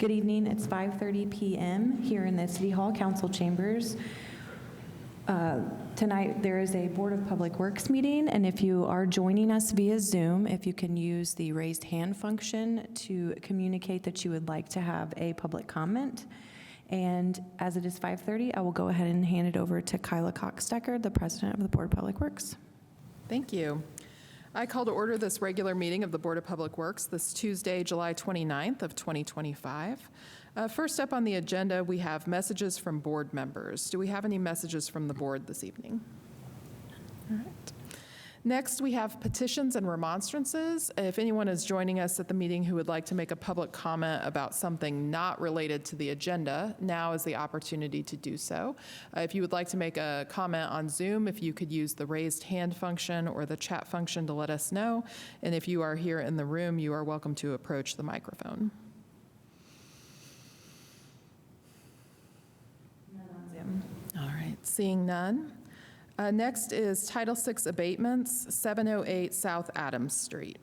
Good evening. It's 5:30 p.m. here in the City Hall Council Chambers. Tonight, there is a Board of Public Works meeting, and if you are joining us via Zoom, if you can use the raised hand function to communicate that you would like to have a public comment. And as it is 5:30, I will go ahead and hand it over to Kyla Cox-Deckard, the President of the Board of Public Works. Thank you. I call to order this regular meeting of the Board of Public Works this Tuesday, July 29th of 2025. First up on the agenda, we have messages from board members. Do we have any messages from the board this evening? All right. Next, we have petitions and remonstrances. If anyone is joining us at the meeting who would like to make a public comment about something not related to the agenda, now is the opportunity to do so. If you would like to make a comment on Zoom, if you could use the raised hand function or the chat function to let us know. And if you are here in the room, you are welcome to approach the microphone. None on Zoom. All right, seeing none. Next is Title VI abatements, 708 South Adams Street.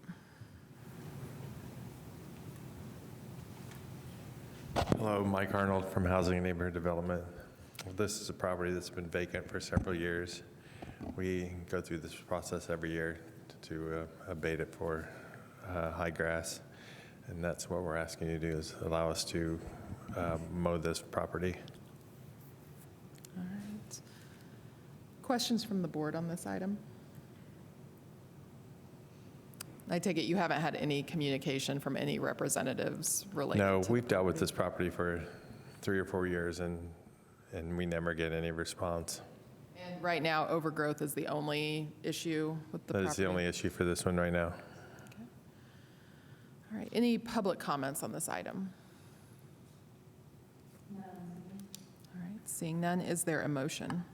Hello, Mike Arnold from Housing and Neighborhood Development. This is a property that's been vacant for several years. We go through this process every year to abate it for high grass, and that's what we're asking you to do, is allow us to mow this property. All right. Questions from the board on this item? I take it you haven't had any communication from any representatives related No, to we've dealt with this property for 3 or 4 years, and we never get any response. And right now, overgrowth is the only issue with the That property? is the only issue for this one right now. Okay. All right, any public comments on this item? All right, seeing none, is there a motion?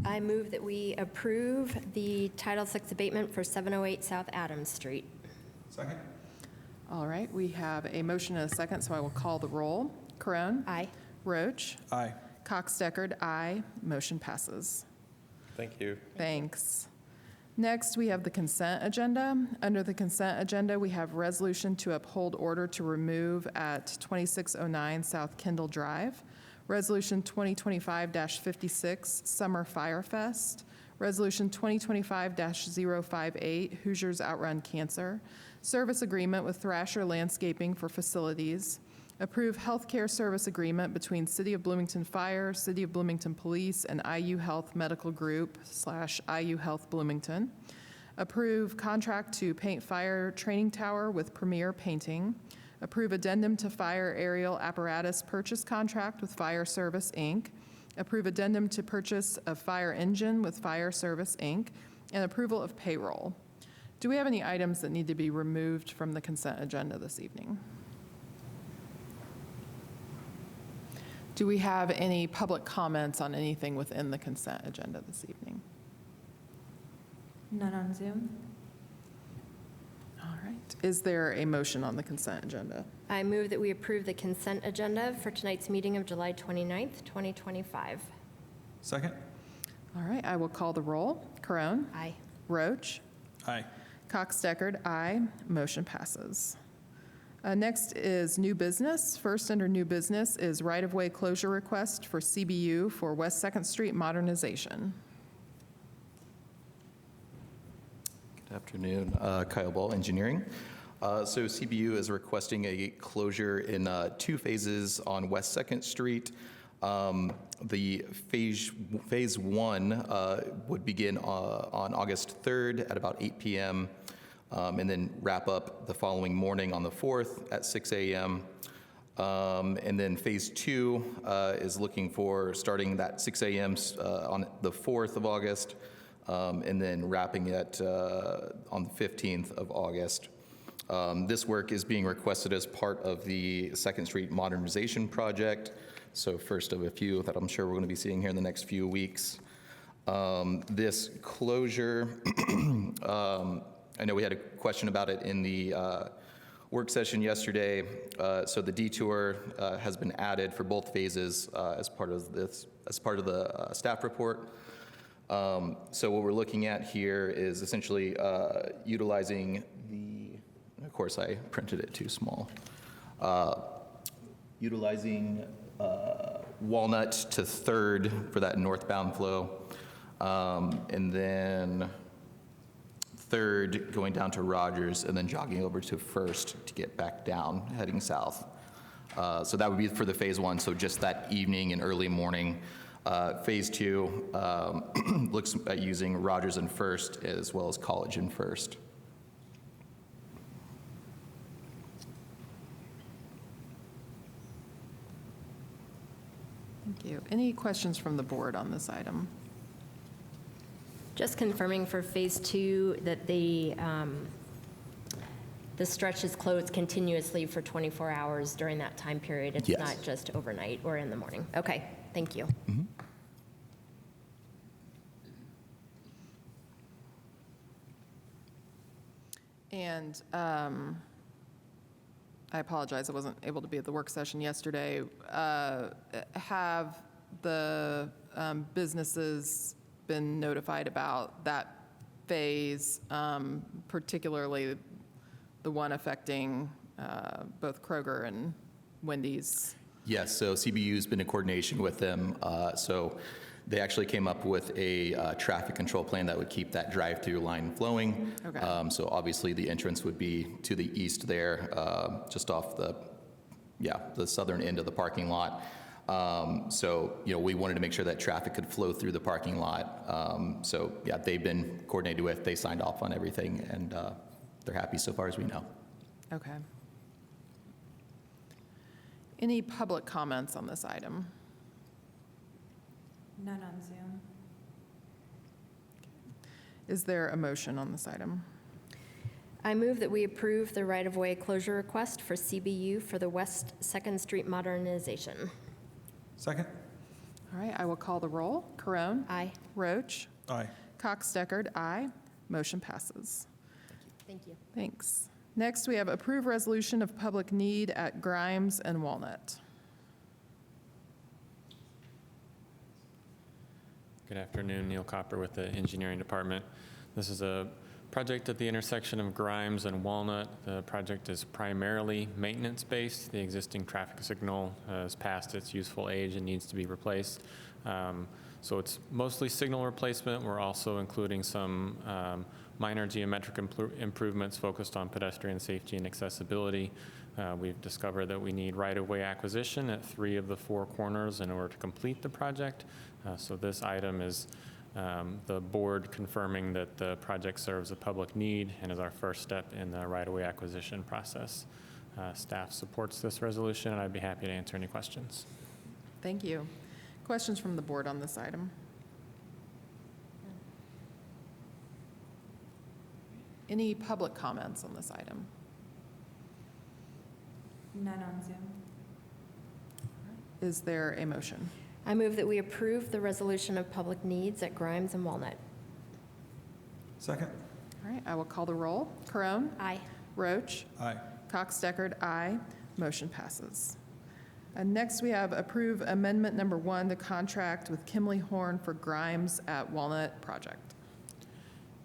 I move that we approve the Title VI abatement for 708 South Adams Street. Second. All right, we have a motion and a second, so I will call the roll. Carone? Aye. Roach? Aye. Cox-Deckard, aye. Motion passes. Thank you. Thanks. Next, we have the consent agenda. Under the consent agenda, we have resolution to uphold order to remove at 2609 South Kendall Drive, Resolution 2025-56 Summer Fire Fest, Resolution 2025-058 Hoosiers Outrun Cancer, Service Agreement with Thrasher Landscaping for Facilities, Approve Healthcare Service Agreement between City of Bloomington Fire, City of Bloomington Police, and IU Health Medical Group / IU Health Bloomington, Approve Contract to Paint Fire Training Tower with Premier Painting, Approve addendum to fire aerial apparatus purchase contract with Fire Service, Inc., approve addendum to purchase of fire engine with Fire Service, Inc., and approval of payroll. Do we have any items that need to be removed from the consent agenda this evening? Do we have any public comments on anything within the consent agenda this evening? None on Zoom. All right. Is there a motion on the consent agenda? I move that we approve the consent agenda for tonight's meeting of July 29th, 2025. Second. All right, I will call the roll. Carone? Aye. Roach? Aye. Cox-Deckard, aye. Motion passes. Next is new business. First under new business is right-of-way closure request for CBU for West 2nd Street modernization. Good afternoon, Kyle Ball, Engineering. So CBU is requesting a closure in 2 phases on West 2nd Street. The phase 1 would begin on August 3rd at about 8 p.m. And then wrap up the following morning on the 4th at 6 a.m. And then phase 2 is looking for starting that 6 a.m. On the 4th of August, and then wrapping it on the 15th of August. This work is being requested as part of the 2nd Street modernization project. So first of a few that I'm sure we're going to be seeing here in the next few weeks. This closure, I know we had a question about it in the work session yesterday. So the detour has been added for both phases as part of the staff report. So what we're looking at here is essentially utilizing the, of course I printed it too small, utilizing Walnut to 3rd for that northbound flow. And then 3rd going down to Rogers and then jogging over to 1st to get back down, heading south. So that would be for the phase 1, so just that evening and early morning. Phase 2 looks at using Rogers and 1st as well as College and 1st. Thank you. Any questions from the board on this item? Just confirming for Phase 2 that the stretch is closed continuously for 24 hours during that time period. It's Yes. not just overnight or in the morning. Okay, thank you. And I apologize, I wasn't able to be at the work session yesterday. Have the businesses been notified about that phase, particularly the one affecting both Kroger and Wendy's? Yes, so CBU's been in coordination with them. So they actually came up with a traffic control plan that would keep that drive-through line flowing. Okay. So obviously the entrance would be to the east there, just off the southern end of the parking lot. So, we wanted to make sure that traffic could flow through the parking lot. So, yeah, they've been coordinated with, they signed off on everything, and they're happy so far as we know. Okay. Any public comments on this item? None on Zoom. Is there a motion on this item? I move that we approve the right-of-way closure request for CBU for the West 2nd Street modernization. Second? All right, I will call the roll. Corone? Aye. Roach? Aye. Cox-Deckard, aye. Motion passes. Thank you. Thanks. Next, we have approved resolution of public need at Grimes and Walnut. Good afternoon, Neil Copper with the Engineering Department. This is a project at the intersection of Grimes and Walnut. The project is primarily maintenance-based. The existing traffic signal has passed its useful age and needs to be replaced. So it's mostly signal replacement. We're also including some minor geometric improvements focused on pedestrian safety and accessibility. We've discovered that we need right-of-way acquisition at 3 of the 4 corners in order to complete the project. So this item is the board confirming that the project serves a public need and is our first step in the right-of-way acquisition process. Staff supports this resolution, and I'd be happy to answer any questions. Thank you. Questions from the board on this item? Any public comments on this item? None on Zoom. Is there a motion? I move that we approve the resolution of public needs at Grimes and Walnut. Second? All right, I will call the roll. Corone? Aye. Roach? Aye. Cox-Deckard, aye. Motion passes. And next, we have approve amendment number 1 to contract with Kimley Horn for Grimes at Walnut project.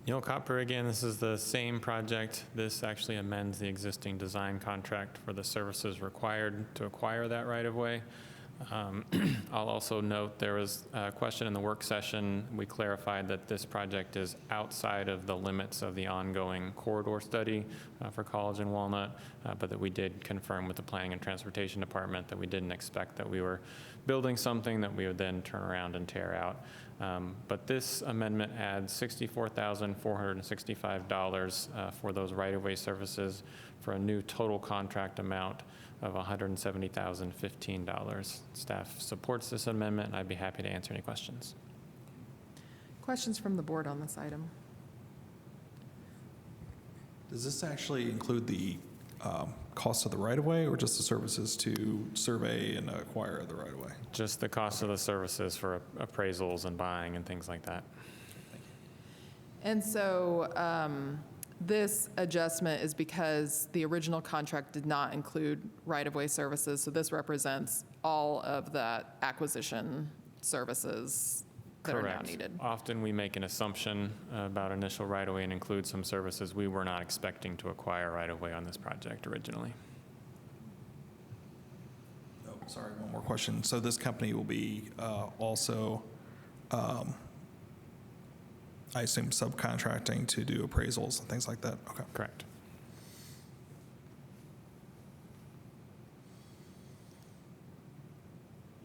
Neil Copper again, this is the same project. This actually amends the existing design contract for the services required to acquire that right-of-way. I'll also note there was a question in the work session. We clarified that this project is outside of the limits of the ongoing corridor study for College and Walnut, but that we did confirm with the Planning and Transportation Department that we didn't expect that we were building something that we would then turn around and tear out. But this amendment adds $64,465 for those right-of-way services for a new total contract amount of $170,015. Staff supports this amendment, and I'd be happy to answer any questions. Questions from the board on this item? Does this actually include the cost of the right-of-way or just the services to survey and acquire the right-of-way? Just the cost of the services for appraisals and buying and things like that. And so this adjustment is because the original contract did not include right-of-way services, so this represents all of the acquisition services that are now Correct. needed. Often we make an assumption about initial right-of-way and include some services. We were not expecting to acquire right-of-way on this project originally. Sorry, one more question. So this company will be also, I assume, subcontracting to do appraisals and things like that? Okay. Correct.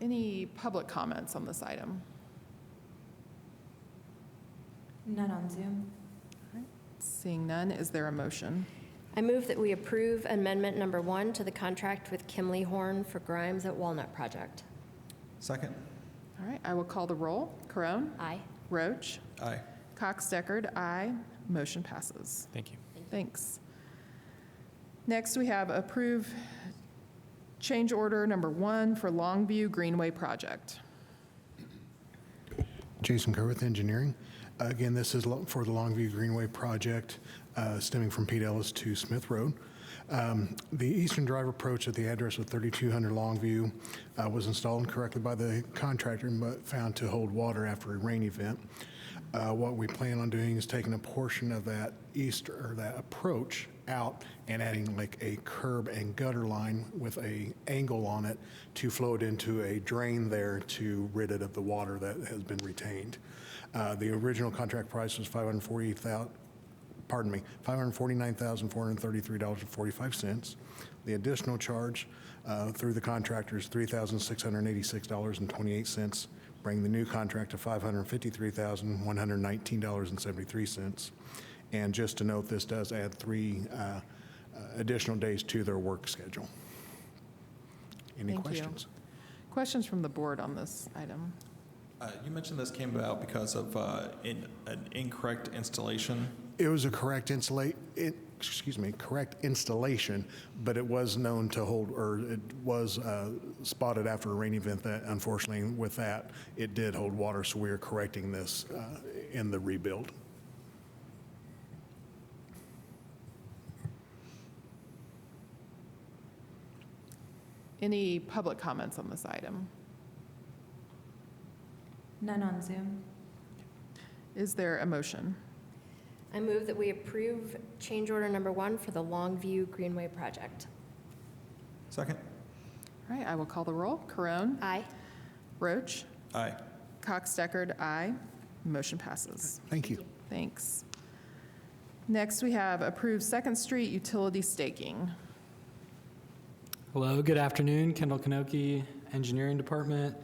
Any public comments on this item? None on Zoom. Seeing none, is there a motion? I move that we approve amendment number 1 to the contract with Kimley Horn for Grimes at Walnut Project. Second? All right, I will call the roll. Corone? Aye. Roach? Aye. Cox Deckard, aye. Motion passes. Thank you. Thanks. Next, we have approve change order number 1 for Longview Greenway Project. Jason Kerr with Engineering. Again, this is for the Longview Greenway project stemming from Pete Ellis to Smith Road. The eastern drive approach at the address of 3200 Longview was installed incorrectly by the contractor but found to hold water after a rain event. What we plan on doing is taking a portion of that that approach out and adding like a curb and gutter line with a angle on it to flow it into a drain there to rid it of the water that has been retained. The original contract price was $549,433.45. The additional charge through the contractor is $3,686.28, bringing the new contract to $553,119.73. And just to note, this does add 3 additional days to their work schedule. Any Thank you. questions? Questions from the board on this item? You mentioned this came about because of an incorrect installation. It was a correct installation, but it was known to hold, or it was spotted after a rain event that unfortunately with that, it did hold water, so we are correcting this in the rebuild. Any public comments on this item? None on Zoom. Is there a motion? I move that we approve change order number 1 for the Longview Greenway Project. Second? All right, I will call the roll. Corone? Aye. Roach? Aye. Cox Deckard, aye. Motion passes. Thank you. Thanks. Next, we have approved Second Street utility staking. Hello, good afternoon. Kendall Kanoki, Engineering Department.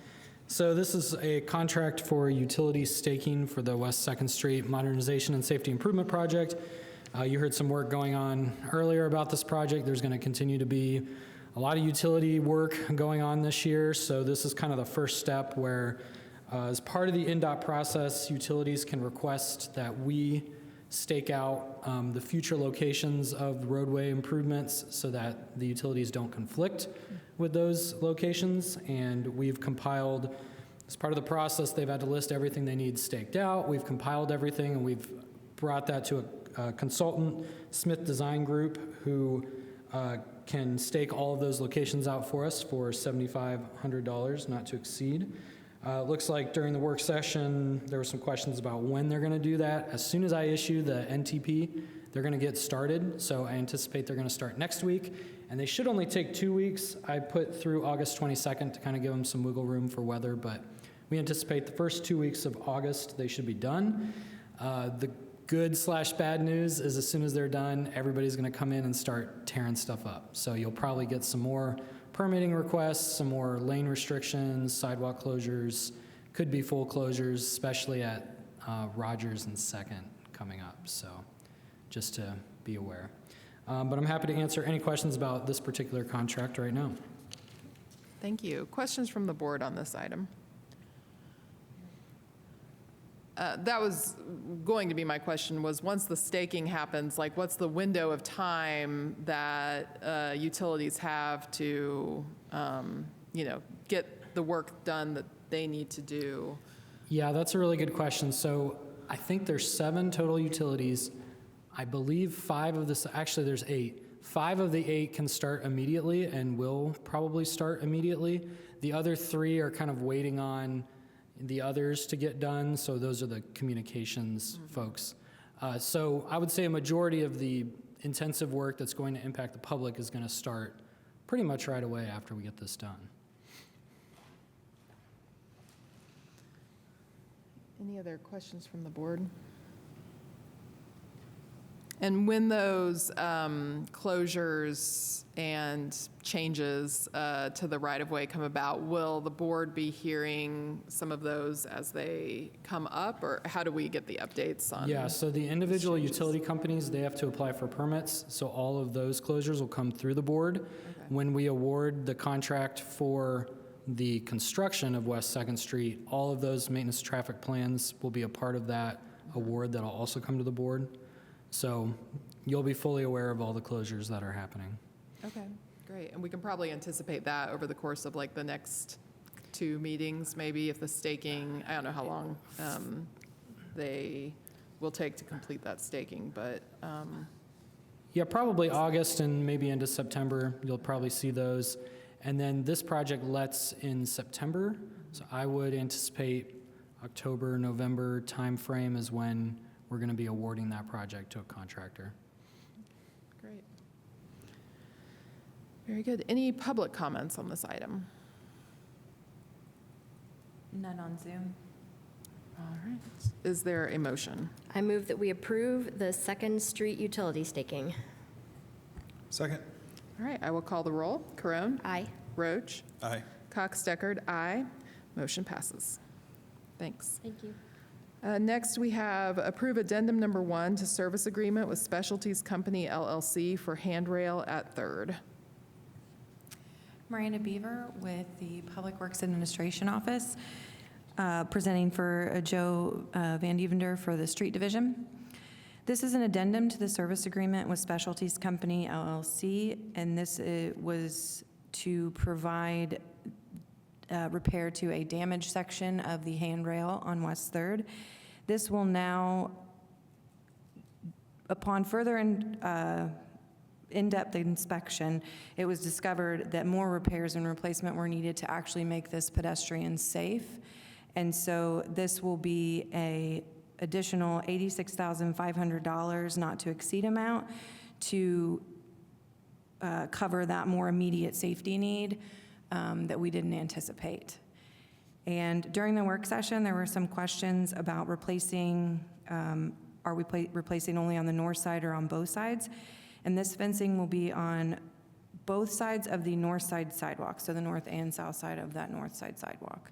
So this is a contract for utility staking for the West 2nd Street Modernization and Safety Improvement Project. You heard some work going on earlier about this project. There's going to continue to be a lot of utility work going on this year. So this is kind of the first step where, as part of the NDOT process, utilities can request that we stake out the future locations of the roadway improvements so that the utilities don't conflict with those locations. And we've compiled, as part of the process, they've had to list everything they need staked out. We've compiled everything, and we've brought that to a consultant, Smith Design Group, who can stake all of those locations out for us for $7,500, not to exceed. Looks like during the work session, there were some questions about when they're going to do that. As soon as I issue the NTP, they're going to get started. So I anticipate they're going to start next week. And they should only take 2 weeks. I put through August 22nd to kind of give them some wiggle room for weather. But we anticipate the first 2 weeks of August, they should be done. The good/bad news is as soon as they're done, everybody's going to come in and start tearing stuff up. So you'll probably get some more permitting requests, some more lane restrictions, sidewalk closures, could be full closures, especially at Rogers and 2nd coming up. So just to be aware. But I'm happy to answer any questions about this particular contract right now. Thank you. Questions from the board on this item? That was going to be my question, was once the staking happens, like what's the window of time that utilities have to, get the work done that they need to do? Yeah, that's a really good question. So I think there's 7 total utilities. I believe 5 of this, actually there's 8. 5 of the 8 can start immediately and will probably start immediately. The other 3 are kind of waiting on the others to get done, so those are the communications folks. So I would say a majority of the intensive work that's going to impact the public is going to start pretty much right away after we get this done. Any other questions from the board? And when those closures and changes to the right-of-way come about, will the board be hearing some of those as they come up, or how do we get the updates on? Yeah, so the individual utility companies, they have to apply for permits, so all of those closures will come through the board. When we award the contract for the construction of West Second Street, all of those maintenance traffic plans will be a part of that award that'll also come to the board. So you'll be fully aware of all the closures that are happening. Okay, great. And we can probably anticipate that over the course of like the next 2 meetings, maybe, if the staking, I don't know how long they will take to complete that staking, but Yeah, probably August and maybe into September, you'll probably see those. And then this project lets in September, so I would anticipate October, November timeframe is when we're going to be awarding that project to a contractor. great. Very good. Any public comments on this item? None on Zoom. All right. Is there a motion? I move that we approve the Second Street utility staking. Second. All right, I will call the roll. Corone? Aye. Roach? Aye. Cox-Deckard, aye. Motion passes. Thanks. Thank you. Next, we have approve addendum number 1 to service agreement with Specialties Company LLC for handrail at Third. Miranda Beaver with the Public Works Administration Office, presenting for Joe Van Devender for the Street Division. This is an addendum to the service agreement with Specialties Company LLC, and this was to provide repair to a damaged section of the handrail on West Third. This will now, upon further in-depth inspection, it was discovered that more repairs and replacement were needed to actually make this pedestrian safe. And so this will be a additional $86,500 not to exceed amount to cover that more immediate safety need that we didn't anticipate. And during the work session, there were some questions about replacing, are we replacing only on the north side or on both sides? And this fencing will be on both sides of the north side sidewalk, so the north and south side of that north side sidewalk.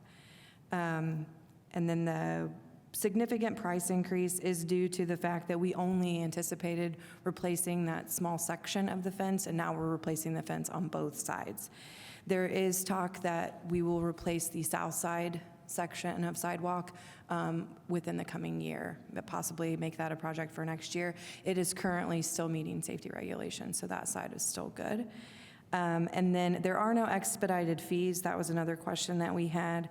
And then the significant price increase is due to the fact that we only anticipated replacing that small section of the fence, and now we're replacing the fence on both sides. There is talk that we will replace the south side section of sidewalk within the coming year, but possibly make that a project for next year. It is currently still meeting safety regulations, so that side is still good. And then there are no expedited fees. That was another question that we had.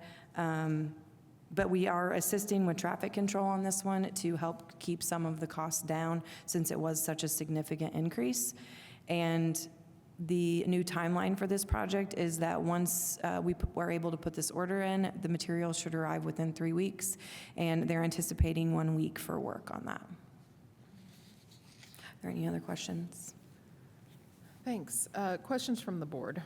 But we are assisting with traffic control on this one to help keep some of the costs down since it was such a significant increase. And the new timeline for this project is that once we were able to put this order in, the materials should arrive within 3 weeks, and they're anticipating 1 week for work on that. Are there any other questions? Thanks. Questions from the board?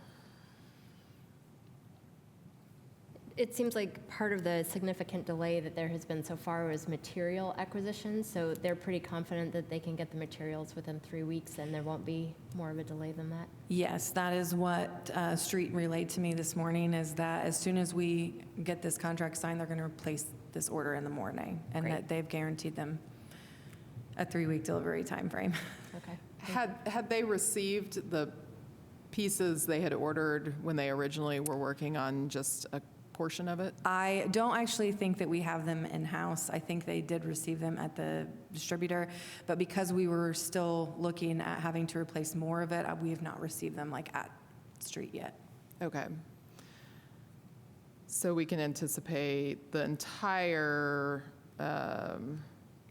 It seems like part of the significant delay that there has been so far was material acquisition, so they're pretty confident that they can get the materials within 3 weeks and there won't be more of a delay than that? Yes, that is what Street relayed to me this morning, is that as soon as we get this contract signed, they're going to place this order in the morning, and Great. that they've guaranteed them a 3-week delivery timeframe. Okay. Had they received the pieces they had ordered when they originally were working on just a portion of it? I don't actually think that we have them in-house. I think they did receive them at the distributor, but because we were still looking at having to replace more of it, we have not received them like at Street yet. Okay. So we can anticipate the entire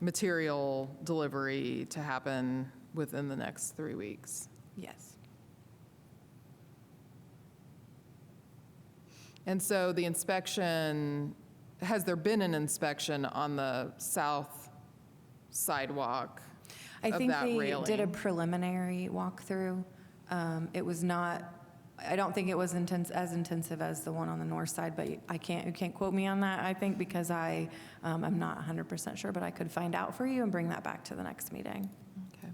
material delivery to happen within the next 3 weeks? Yes. And so the inspection, has there been an inspection on the south sidewalk I of think that they railing? did a preliminary walkthrough. It was not I don't think it was as intensive as the one on the north side, but you can't quote me on that, I think, because I'm not 100% sure, but I could find out for you and bring that back to the next meeting. Okay.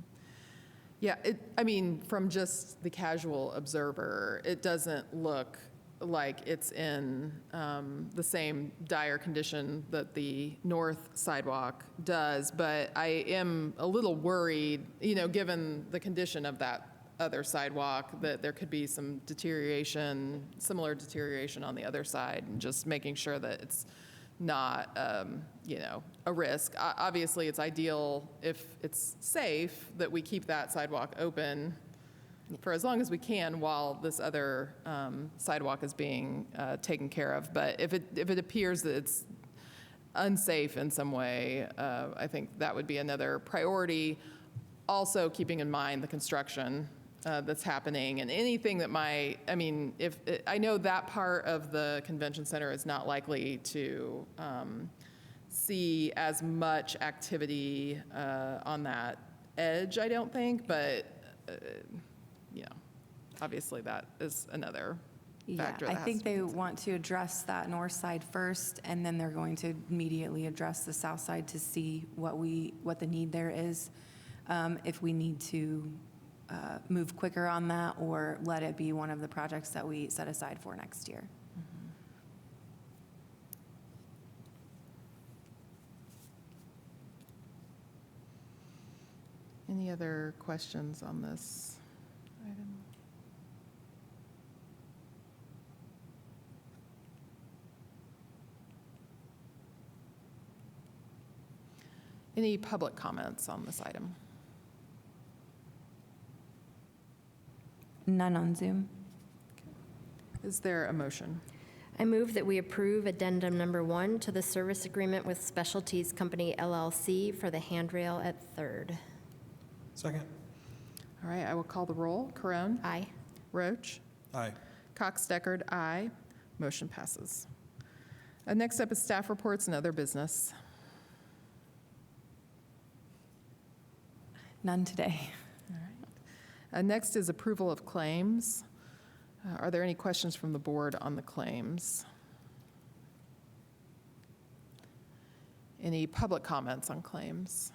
Yeah, I mean, from just the casual observer, it doesn't look like it's in the same dire condition that the north sidewalk does, but I am a little worried, given the condition of that other sidewalk, that there could be some deterioration, similar deterioration on the other side, and just making sure that it's not, a risk. Obviously, it's ideal if it's safe that we keep that sidewalk open for as long as we can while this other sidewalk is being taken care of. But if it appears that it's unsafe in some way, I think that would be another priority. Also, keeping in mind the construction that's happening and anything that if I know that part of the convention center is not likely to see as much activity on that edge, I don't think, but obviously that is another factor. Yeah, I that has think to be they considered. want to address that north side first, and then they're going to immediately address the south side to see what the need there is, if we need to move quicker on that or let it be one of the projects that we set aside for next year. Any other questions on this item? Any public comments on this item? None on Zoom. Is there a motion? I move that we approve addendum number 1 to the service agreement with Specialties Company LLC for the handrail at 3rd. Second. All right, I will call the roll. Corone? Aye. Roach? Aye. Cox Deckard, aye. Motion passes. Next up is staff reports and other business. None today. Next is approval of claims. Are there any questions from the board on the claims? Any public comments on claims?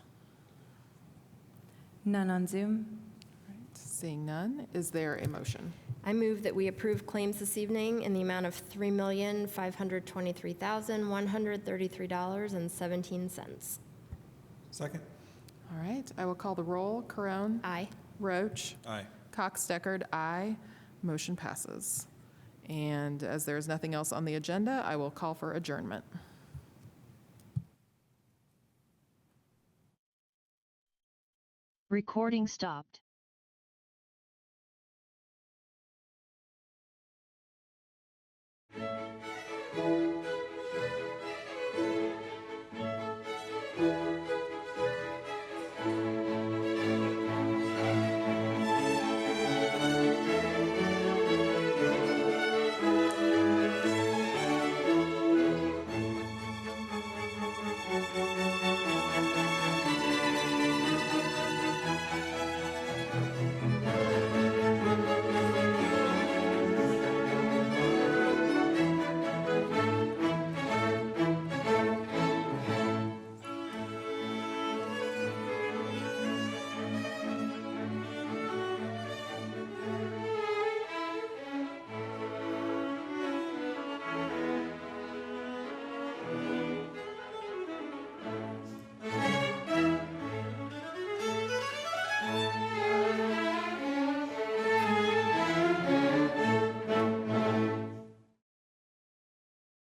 None on Zoom. Seeing none, is there a motion? I move that we approve claims this evening in the amount of $3,523,133.17. Second. All right, I will call the roll. Corone? Aye. Roach? Aye. Cox Deckard, aye. Motion passes. And as there is nothing else on the agenda, I will call for adjournment. Recording stopped.